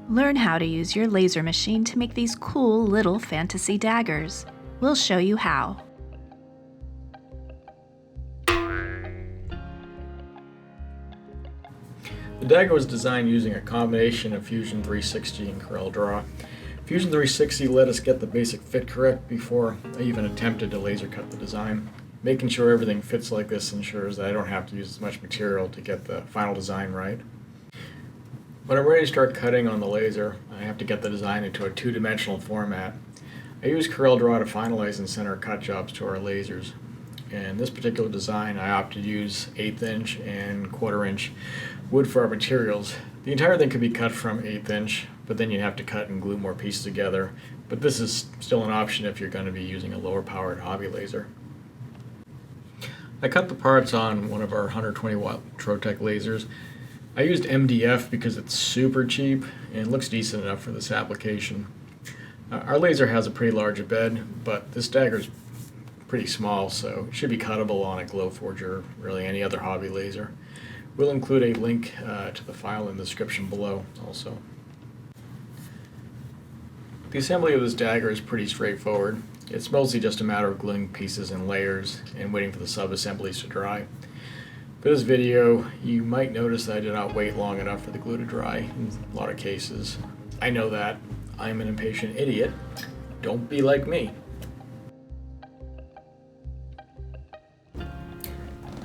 Learn how to use your laser machine to make these cool little fantasy daggers. We'll show you how. The dagger was designed using a combination of Fusion 360 and CorelDRAW. Fusion 360 let us get the basic fit correct before I even attempted to laser cut the design. Making sure everything fits like this ensures that I don't have to use as much material to get the final design right. When I'm ready to start cutting on the laser, I have to get the design into a two-dimensional format. I use CorelDRAW to finalize and center cut jobs to our lasers. In this particular design, I opted to use 1/8 inch and 1/4 inch wood for our materials. The entire thing could be cut from 1/8 inch, but then you'd have to cut and glue more pieces together. But this is still an option if you're going to be using a lower powered hobby laser. I cut the parts on one of our 120 watt Trotec lasers. I used MDF because it's super cheap and looks decent enough for this application. Our laser has a pretty large bed, but this dagger is pretty small, so it should be cuttable on a Glowforge or really any other hobby laser. We'll include a link to the file in the description below also. The assembly of this dagger is pretty straightforward. It's mostly just a matter of gluing pieces in layers and waiting for the sub-assemblies to dry. For this video, you might notice that I did not wait long enough for the glue to dry in a lot of cases. I know that. I'm an impatient idiot. Don't be like me.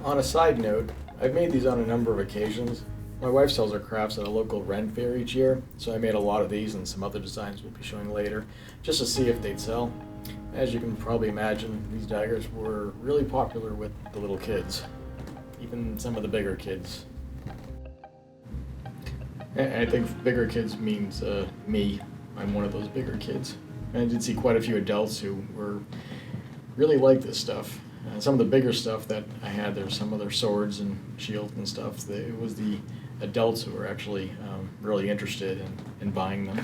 On a side note, I've made these on a number of occasions. My wife sells her crafts at a local rent fair each year, so I made a lot of these and some other designs we'll be showing later, just to see if they'd sell. As you can probably imagine, these daggers were really popular with the little kids, even some of the bigger kids. I think bigger kids means me. I'm one of those bigger kids. And I did see quite a few adults who were really like this stuff. Some of the bigger stuff that I had, there's some other swords and shields and stuff. It was the adults who were actually really interested in buying them.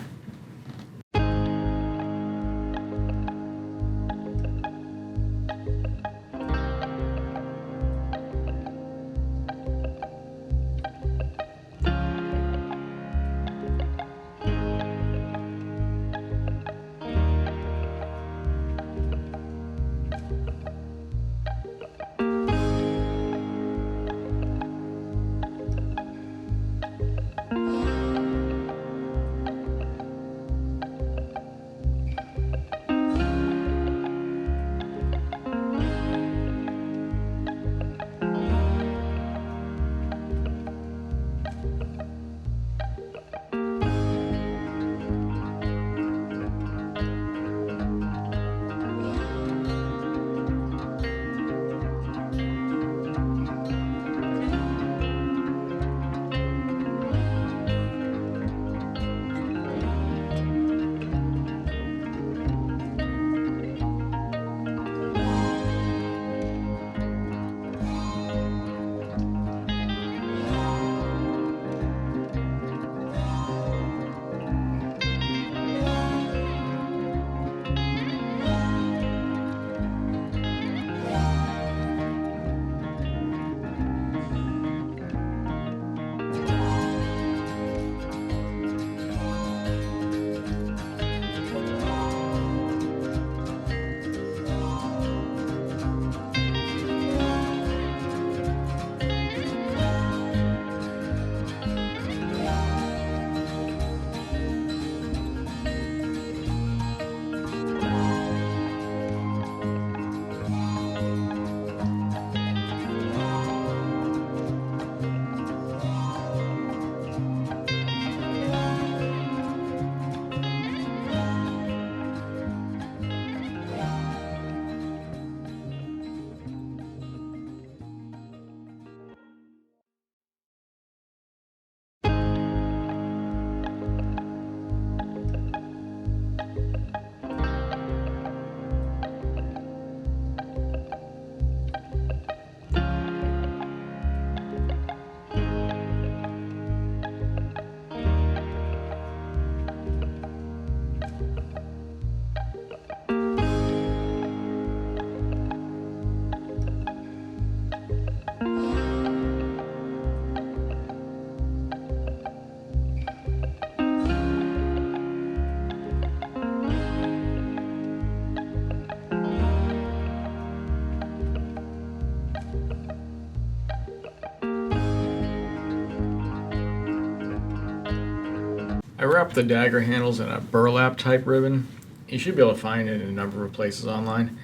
I wrapped the dagger handles in a burlap type ribbon. You should be able to find it in a number of places online.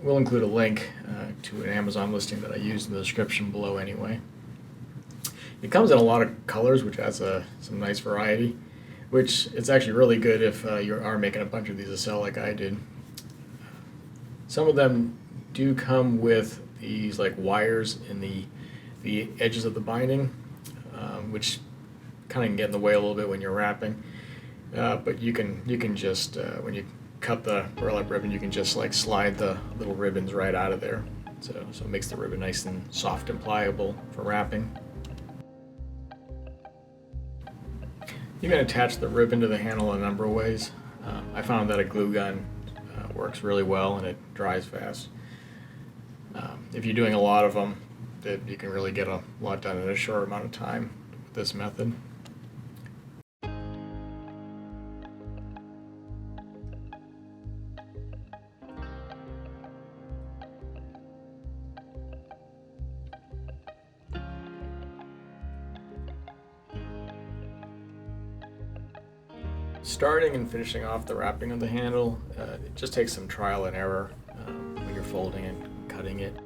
We'll include a link to an Amazon listing that I used in the description below anyway. It comes in a lot of colors, which adds some nice variety, which it's actually really good if you are making a bunch of these to sell like I did. Some of them do come with these like wires in the edges of the binding, which kind of can get in the way a little bit when you're wrapping. But you can just when you cut the burlap ribbon, you can just like slide the little ribbons right out of there. So it makes the ribbon nice and soft and pliable for wrapping. You can attach the ribbon to the handle a number of ways. I found that a glue gun works really well and it dries fast. If you're doing a lot of them, you can really get a lot done in a short amount of time with this method. Starting and finishing off the wrapping of the handle, it just takes some trial and error when you're folding and cutting it.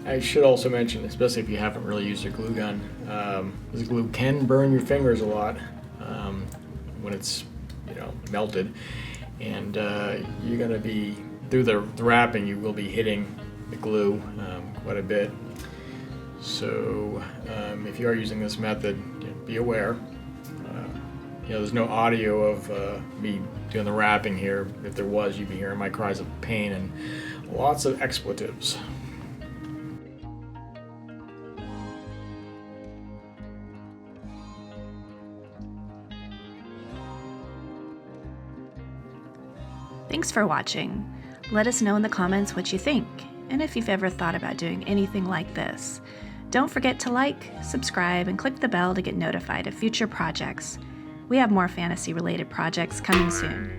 I should also mention, especially if you haven't really used a glue gun, this glue can burn your fingers a lot when it's melted, and you're going to be, through the wrapping, you will be hitting the glue quite a bit. So if you are using this method, be aware. There's no audio of me doing the wrapping here. If there was, you'd be hearing my cries of pain and lots of expletives. Thanks for watching. Let us know in the comments what you think, and if you've ever thought about doing anything like this. Don't forget to like, subscribe, and click the bell to get notified of future projects. We have more fantasy-related projects coming soon.